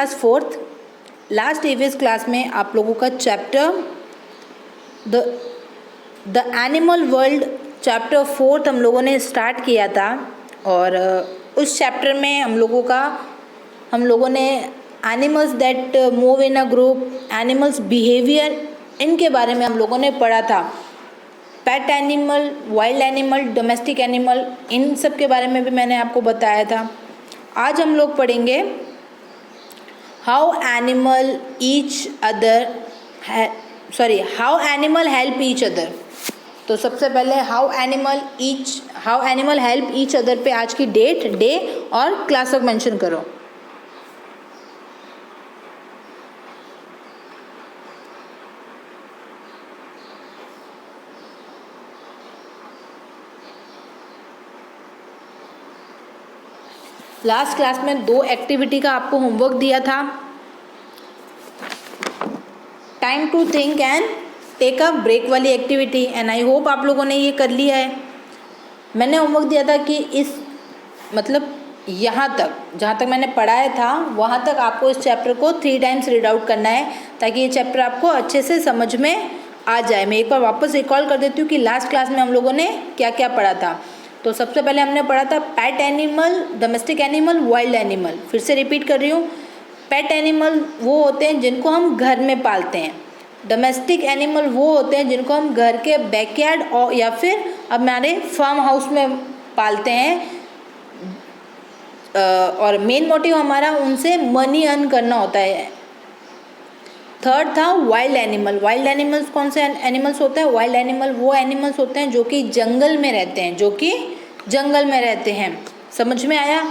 Class fourth. Last EVS class में आप लोगों का chapter the animal world chapter fourth हम लोगों ने स्टार्ट किया था और उस चैप्टर में हम लोगों ने animals that move in a group, animals behaviour, इनके बारे में हम लोगों ने पढ़ा था। Pet animal, wild animal, domestic animal, इन सब के बारे में भी मैंने आपको बताया था। आज हम लोग पढ़ेंगे how animal help each other. तो सबसे पहले how animal help each other पे आज की डेट, डे और क्लास तक मेंशन करो। लास्ट क्लास में 2 एक्टिविटी का आपको होमवर्क दिया था, time to think and take a break वाली एक्टिविटी, एंड आई होप आप लोगों ने ये कर लिया है। मैंने होमवर्क दिया था कि यहाँ तक जहाँ तक मैंने पढ़ाया था वहाँ तक आपको इस चैप्टर को 3 टाइम्स रीड आउट करना है ताकि ये चैप्टर आपको अच्छे से समझ में आ जाए। मैं एक बार वापस रिकॉल कर देती हूँ कि लास्ट क्लास में हम लोगों ने क्या क्या पढ़ा था। तो सबसे पहले हमने पढ़ा था pet animal, domestic animal, wild animal. फिर से रिपीट कर रही हूँ, पेट एनिमल वो होते हैं जिनको हम घर में पालते हैं, डोमेस्टिक एनिमल वो होते हैं जिनको हम घर के बैकयार्ड और या फिर हमारे फार्म हाउस में पालते हैं, और मेन मोटिव हमारा उनसे मनी अर्न करना होता है। थर्ड था वाइल्ड एनिमल। वाइल्ड एनिमल्स कौन से एनिमल्स होते हैं? वाइल्ड एनिमल वो एनिमल्स होते हैं जो कि जंगल में रहते हैं, समझ में आया?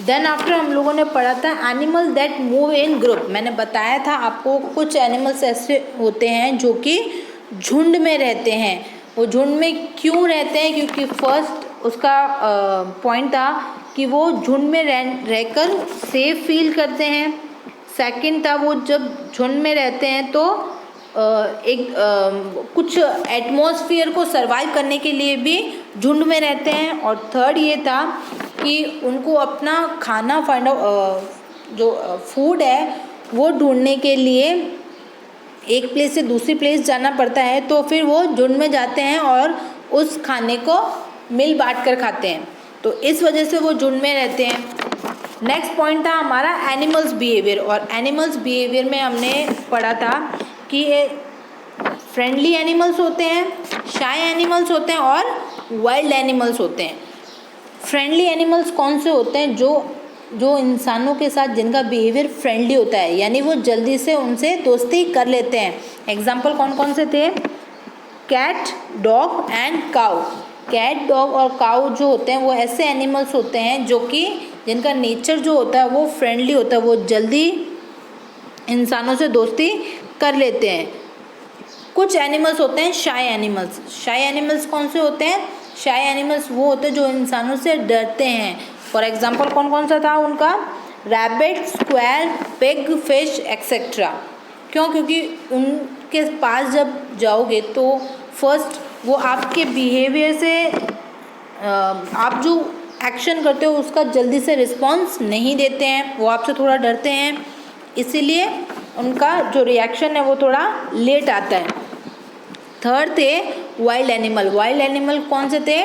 देन आफ्टर हम लोगों ने पढ़ा था animal that move in group. मैंने बताया था आपको कुछ एनिमल्स ऐसे होते हैं जो कि झुंड में रहते हैं। वो झुंड में क्यों रहते हैं? क्योंकि फर्स्ट उसका पॉइंट था कि वो झुंड में रहकर सेफ फील करते हैं। सेकंड था वो जब झुंड में रहते हैं तो कुछ एटमॉस्फेयर को सरवाइव करने के लिए भी झुंड में रहते हैं। और थर्ड ये था कि उनको अपना खाना जो फूड है वो ढूंढने के लिए एक प्लेस से दूसरी प्लेस जाना पड़ता है, तो फिर वो झुंड में जाते हैं और उस खाने को मिल बांट कर खाते हैं, तो इस वजह से वो झुंड में रहते हैं। नेक्स्ट पॉइंट था हमारा एनिमल्स बिहेवियर, और एनिमल्स बिहेवियर में हमने पढ़ा था कि ये फ्रेंडली एनिमल्स होते हैं, शाय एनिमल्स होते हैं और वाइल्ड एनिमल्स होते हैं। फ्रेंडली एनिमल्स कौन से होते हैं? जो इंसानों के साथ जिनका बिहेवियर फ्रेंडली होता है, यानी वो जल्दी से उनसे दोस्ती कर लेते हैं। एग्जाम्पल कौन कौन से थे? Cat, dog and cow. Cat, dog और काऊ जो होते हैं वो ऐसे एनिमल्स होते हैं जो कि जिनका नेचर जो होता है वो फ्रेंडली होता है, वो जल्दी इंसानों से दोस्ती कर लेते हैं। कुछ एनिमल्स होते हैं शाय एनिमल्स। शाय एनिमल्स कौन से होते हैं? शाय एनिमल्स वो होते हैं जो इंसानों से डरते हैं। फॉर एग्जाम्पल कौन कौन सा था उनका? Rabbit, square, pig, fish etcetera. क्यों? क्योंकि उनके पास जब जाओगे तो फर्स्ट वो आपके बिहेवियर से आप जो एक्शन करते हो उसका जल्दी से रिस्पॉन्स नहीं देते हैं, वो आपसे थोड़ा डरते हैं, इसीलिए उनका जो रिएक्शन है वो थोड़ा लेट आता है। थर्ड थे वाइल्ड एनिमल। वाइल्ड एनिमल कौन से थे?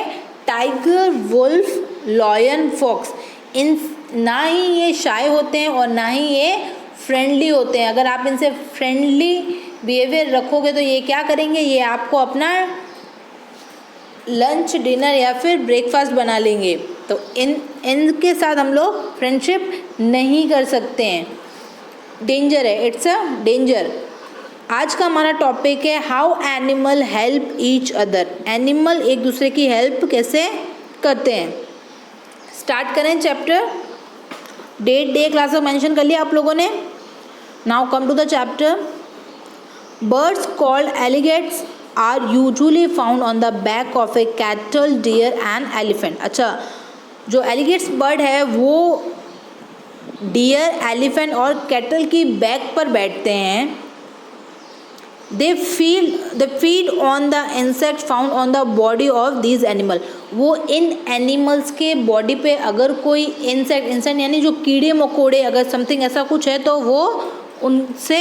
Tiger, wolf, lion, fox. इन ना ही ये शाय होते हैं और ना ही ये फ्रेंडली होते हैं। अगर आप इनसे फ्रेंडली बिहेवियर रखोगे तो ये क्या करेंगे? ये आपको अपना लंच, डिनर या फिर ब्रेकफास्ट बना लेंगे, तो इनके साथ हम लोग फ्रेंडशिप नहीं कर सकते हैं। डेंजर है, इट्स अ डेंजर। आज का हमारा टॉपिक है how animal help each other. Animal एक दूसरे की हेल्प कैसे करते हैं। स्टार्ट करें चैप्टर। डेट, डे, क्लास में मेंशन कर लिया आप लोगों ने। Now come to the chapter. Birds called egrets are usually found on the back of a cattle, deer and elephant. अच्छा, जो एलिगेट्स बर्ड है वो डियर, एलिफेंट और कैटल की बैक पर बैठते हैं। They feed on the insect found on the body of these animal. वो इन एनिमल्स के बॉडी पे अगर कोई इंसेक्ट यानी जो कीड़े मकोड़े अगर समथिंग ऐसा कुछ है तो वो उनसे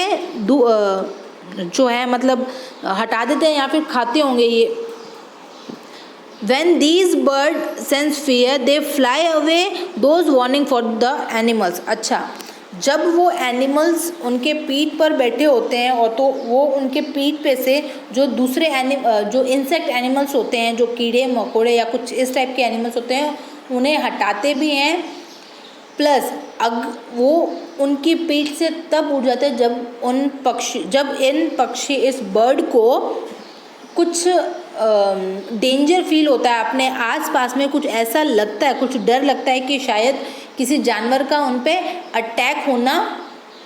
जो है मतलब हटा देते हैं या फिर खाते होंगे ये। When these birds sense fear, they fly away those warning for the animals। अच्छा, जब वो एनिमल्स उनके पीठ पर बैठे होते हैं और तो वो उनके पीठ पे से जो दूसरे जो इंसेक्ट एनिमल्स होते हैं, जो कीड़े मकोड़े या कुछ इस टाइप के एनिमल्स होते हैं, उन्हें हटाते भी हैं। प्लस वो उनकी पीठ से तब उड़ जाते हैं जब इन पक्षी इस बर्ड को कुछ डेंजर फील होता है, अपने आसपास में कुछ ऐसा लगता है, कुछ डर लगता है कि शायद किसी जानवर का उन पे अटैक होना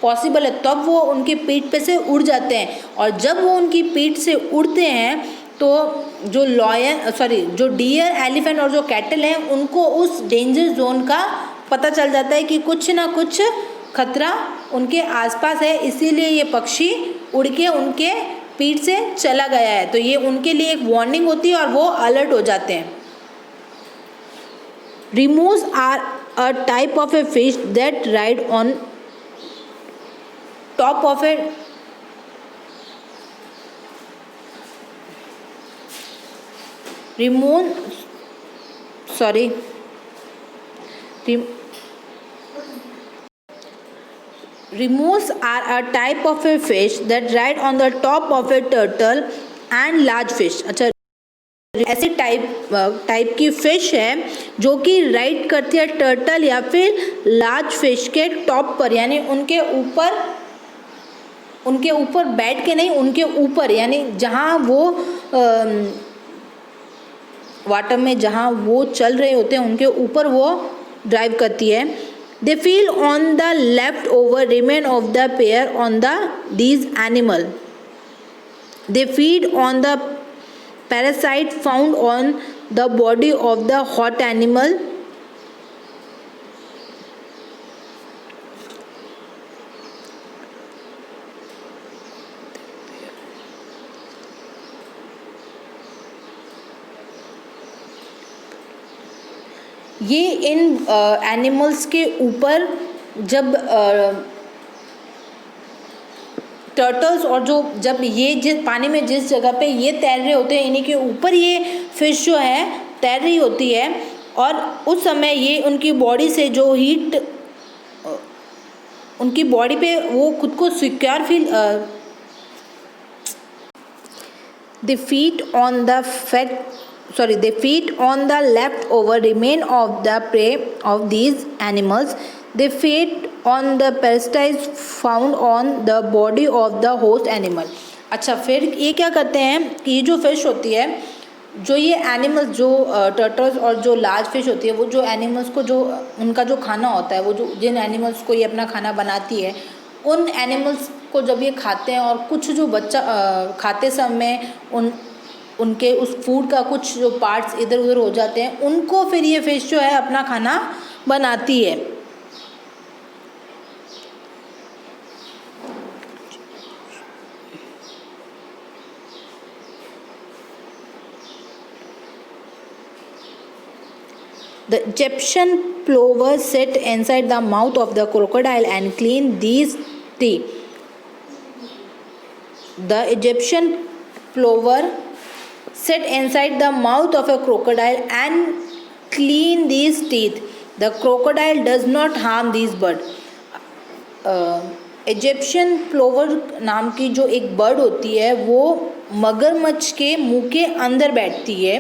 पॉसिबल है, तब वो उनकी पीठ पे से उड़ जाते हैं। और जब वो उनकी पीठ से उड़ते हैं तो जो डियर, एलिफेंट और जो कैटल हैं उनको उस डेंजर जोन का पता चल जाता है कि कुछ ना कुछ खतरा उनके आसपास है, इसीलिए ये पक्षी उड़ के उनके पीठ से चला गया है। तो ये उनके लिए एक वार्निंग होती है और वो अलर्ट हो जाते हैं। Removes are a type of a fish that ride on top of a Removes are a type of a fish that ride on the top of a turtle and large fish। अच्छा, ऐसे type की fish है जो कि ride करती है turtle या फिर लार्ज फिश के टॉप पर, यानी उनके ऊपर बैठ के नहीं, उनके ऊपर, यानी जहाँ वो वाटर में जहाँ वो चल रहे होते हैं उनके ऊपर वो ड्राइव करती है। They feed on the leftover remain of the pair on these animal। They feed on the parasite found on the body of the hot animal। ये इन एनिमल्स के ऊपर जब टर्टल्स और जब ये पानी में जिस जगह पे ये तैर रहे होते हैं, इन्हीं के ऊपर ये फिश जो है तैर रही होती है, और उस समय ये उनकी बॉडी से जो हीट उनकी बॉडी पे वो खुद को secure feel They feed on the leftover remain of the prey of these animals। They feed on the parasites found on the body of the host animal। अच्छा, फिर ये क्या करते हैं कि ये जो फिश होती है, जो ये एनिमल्स, जो टर्टल्स और जो लार्ज फिश होती है, वो जो एनिमल्स को जो उनका जो खाना होता है, वो जो जिन एनिमल्स को ये अपना खाना बनाती है, उन एनिमल्स को जब ये खाते हैं और कुछ जो बच्चा खाते समय उनके उस फूड का कुछ जो पार्ट्स इधर उधर हो जाते हैं, उनको फिर ये फिश जो है अपना खाना बनाती है। The Egyptian plover sit inside the mouth of the crocodile and clean these teeth। The Egyptian plover sit inside the mouth of a crocodile and clean these teeth। The crocodile does not harm these birds। Egyptian plover नाम की जो एक bird होती है, वो मगरमच्छ के मुंह के अंदर बैठती है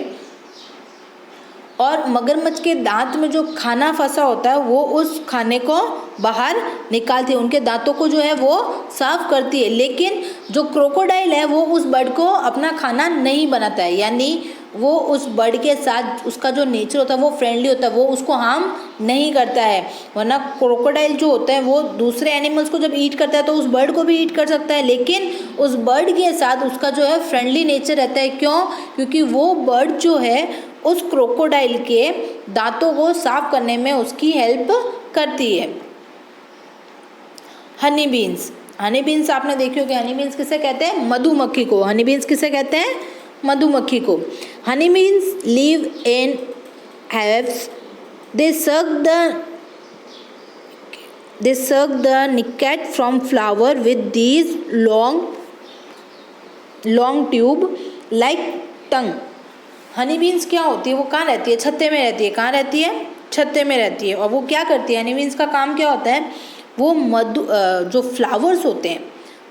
और मगरमच्छ के दांत में जो खाना फंसा होता है वो उस खाने को बाहर निकालती है, उनके दांतों को जो है वो साफ करती है। लेकिन जो क्रोकोडाइल है वो उस बर्ड को अपना खाना नहीं बनाता है, यानी वो उस बर्ड के साथ उसका जो नेचर होता है वो फ्रेंडली होता है, वो उसको हार्म नहीं करता है। वरना क्रोकोडाइल जो होता है वो दूसरे एनिमल्स को जब ईट करता है तो उस बर्ड को भी ईट कर सकता है, लेकिन उस बर्ड के साथ उसका जो है फ्रेंडली नेचर रहता है। क्यों? क्योंकि वो बर्ड जो है उस क्रोकोडाइल के दांतों को साफ करने में उसकी हेल्प करती है। हनी बीन्स, हनी बीन्स आपने देखी होगी, हनी बीन्स किसे कहते हैं? मधुमक्खी को। हनी बीन्स किसे कहते हैं? मधुमक्खी को। Honey beans live in hives. They suck the nectar from flower with these long tube like tongue. Honey beans क्या होती है? वो कहाँ रहती है? छत्ते में रहती है। कहाँ रहती है? छत्ते में रहती है। और वो क्या करती है? हनी बीन्स का काम क्या होता है? वो जो फ्लावर्स होते हैं,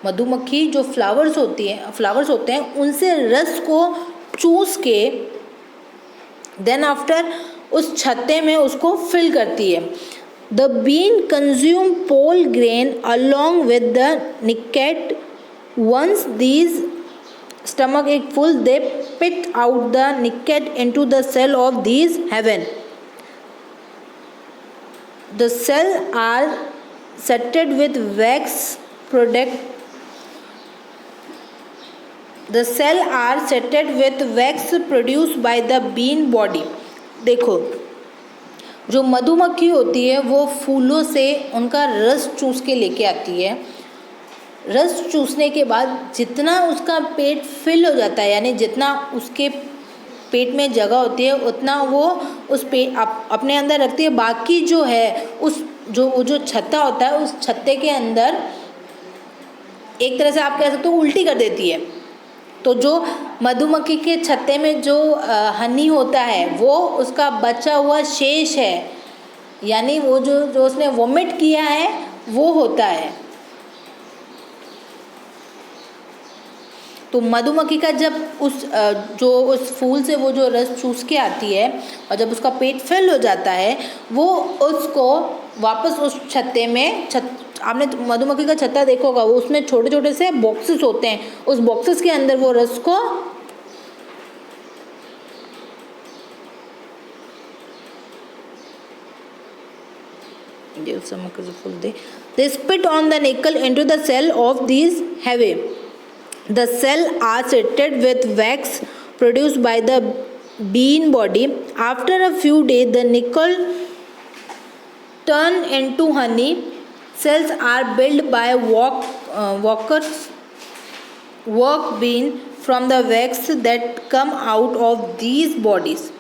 मधुमक्खी जो फ्लावर्स होते हैं उनसे रस को चूस के देन आफ्टर उस छत्ते में उसको फिल करती है। The bee consume pollen grain along with the nectar. Once these stomach is full, they spit out the nectar into the cell of these heaven. The cell are saturated with wax product. The cell are saturated with wax produced by the bean body. देखो, जो मधुमक्खी होती है वो फूलों से उनका रस चूस के लेके आती है। रस चूसने के बाद जितना उसका पेट फिल हो जाता है, यानी जितना उसके पेट में जगह होती है उतना वो उस अपने अंदर रखती है। बाकी जो है उस जो छत्ता होता है उस छत्ते के अंदर एक तरह से आप कह सकते हो उल्टी कर देती है। तो जो मधुमक्खी के छत्ते में जो हनी होता है वो उसका बचा हुआ शेष है, यानी वो जो उसने वोमिट किया है वो होता है। तो मधुमक्खी का जब उस फूल से वो जो रस चूस के आती है और जब उसका पेट फिल हो जाता है वो उसको वापस उस छत्ते में आपने मधुमक्खी का छत्ता देखा होगा, वो उसमें छोटे छोटे से बॉक्सेस होते हैं, उस बॉक्सेस के अंदर वो रस को they spit on the nickel into the cell of these hive. The cell are saturated with wax produced by the bean body. After a few days, the nickel turn into honey. Cells are built by work bean from the wax that come out of these bodies.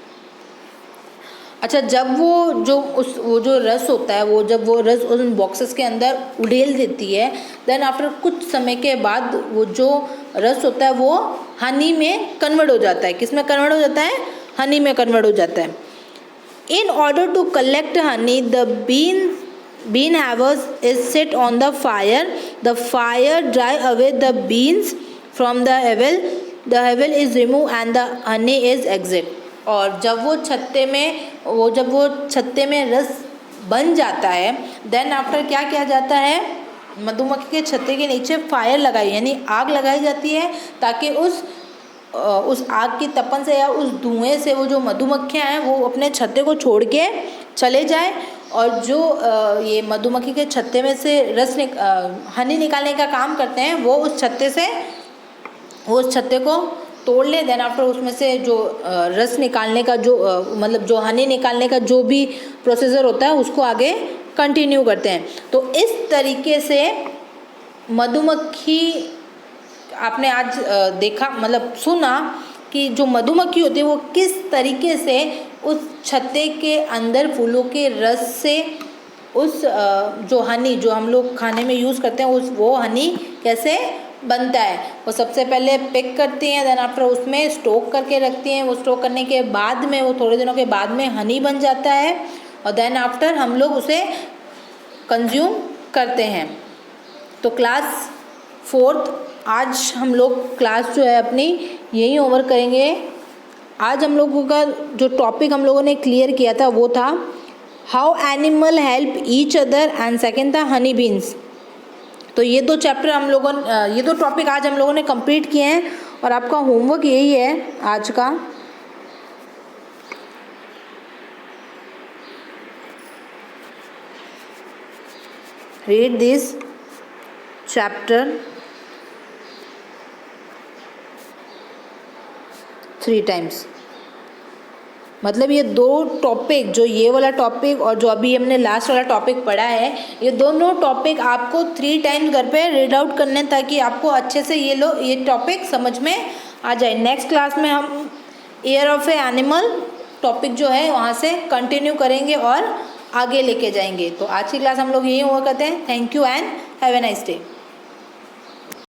अच्छा, जब वो जो रस होता है वो रस उन बॉक्सेस के अंदर उड़ेल देती है, देन आफ्टर कुछ समय के बाद वो जो रस होता है वो हनी में कन्वर्ट हो जाता है। किस में कन्वर्ट हो जाता है? हनी में कन्वर्ट हो जाता है। In order to collect honey the bean havers is set on the fire. The fire dry away the beans from the havel. The havel is removed and the honey is exit. और जब वो छत्ते में रस बन जाता है, then after क्या किया जाता है? मधुमक्खी के छत्ते के नीचे फायर लगाई, यानी आग लगाई जाती है, ताकि उस आग की तपन से या उस धुएं से वो जो मधुमक्खियाँ हैं वो अपने छत्ते को छोड़ के चले जाए और जो ये मधुमक्खी के छत्ते में से हनी निकालने का काम करते हैं वो उस छत्ते को तोड़ ले। देन आफ्टर उसमें से जो रस निकालने का मतलब जो हनी निकालने का जो भी प्रोसीजर होता है उसको आगे कंटिन्यू करते हैं। तो इस तरीके से मधुमक्खी आपने आज देखा, मतलब सुना कि जो मधुमक्खी होती है वो किस तरीके से उस छत्ते के अंदर फूलों के रस से उस जो हनी जो हम लोग खाने में यूज़ करते हैं वो हनी कैसे बनता है। वो सबसे पहले पिक करती हैं, देन आफ्टर उसमें स्टोक करके रखती हैं। वो स्टोक करने के बाद में वो थोड़े दिनों के बाद में हनी बन जाता है और देन आफ्टर हम लोग उसे कंज्यूम करते हैं। तो क्लास 4th आज हम लोग क्लास जो है अपनी यहीं ओवर करेंगे। आज हम लोगों का जो टॉपिक हम लोगों ने क्लियर किया था वो था how animal help each other and second था हनी बीन्स। तो ये दो टॉपिक आज हम लोगों ने कंप्लीट किए हैं और आपका होमवर्क यही है आज का। Read this chapter 3 times. मतलब ये दो टॉपिक, जो ये वाला टॉपिक और जो अभी हमने लास्ट वाला टॉपिक पढ़ा है, ये दोनों टॉपिक आपको 3 टाइम्स घर पे रीड आउट करने हैं, ताकि आपको अच्छे से ये टॉपिक समझ में आ जाए। नेक्स्ट क्लास में हम air of A animal topic जो है वहाँ से कंटिन्यू करेंगे और आगे लेके जाएंगे। तो आज की क्लास हम लोग यही हुआ करते हैं। Thank you and have a nice day.